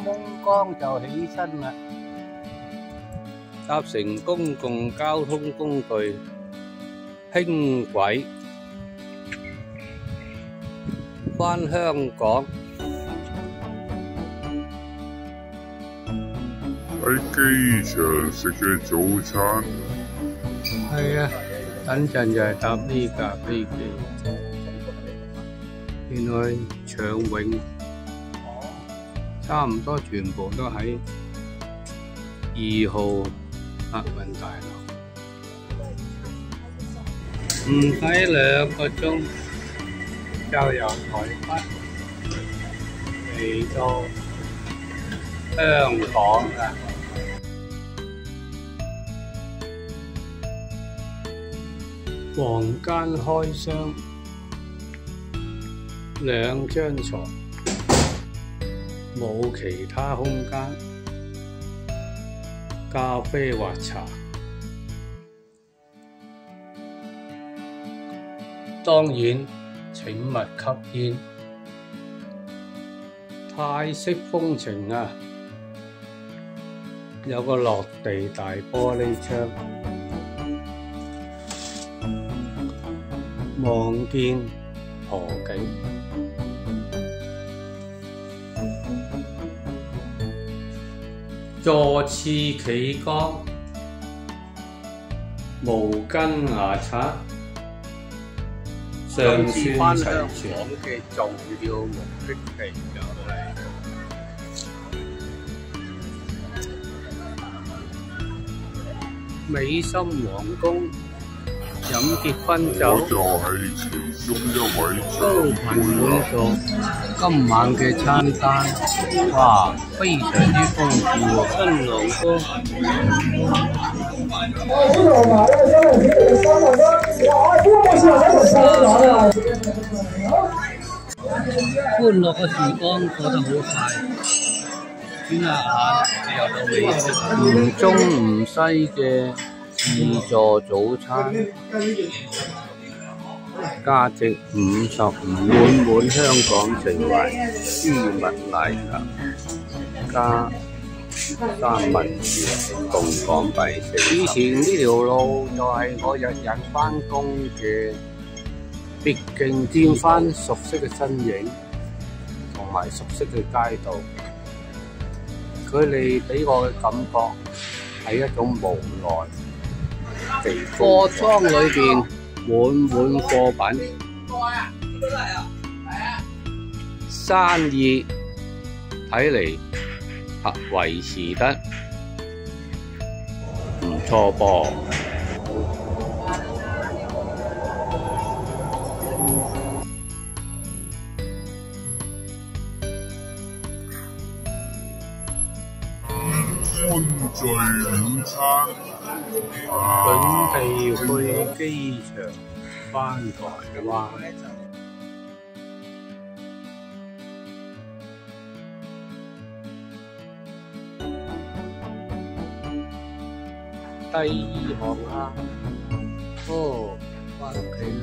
蒙光就起身啦。搭乘公共交通工具輕軌返香港。喺機場食嘅早餐。係啊，等陣就係搭呢架飛機。原來長榮差唔多全部都喺2號客運大樓，唔使2個鐘就由台北嚟到香港啦。房間開箱，2張床，冇其他空間。咖啡或茶，當然請勿吸煙。泰式風情啊！有個落地大玻璃窗，望見河景。坐廁企缸，毛巾牙刷，尚算齊全。嘅重要目的地就係美心皇宮飲結婚酒，我就係其中一位高朋滿座。今晚嘅餐單，哇，非常之豐富喎！新郎哥，歡樂嘅時光過得好快，轉下眼又到美食唔中唔西嘅自助早餐。價值55，滿香港情懷，豬蜜奶茶加三文治，共港幣40。以前呢條路就係我日日返工嘅必經，見返熟悉嘅身影同埋熟悉嘅街道，佢哋俾我嘅感覺係一種無奈。貨倉裏邊滿貨品，生意睇嚟維持得唔錯噃。歡聚午餐。準備去機場返台灣。第2航客，返屋企咯。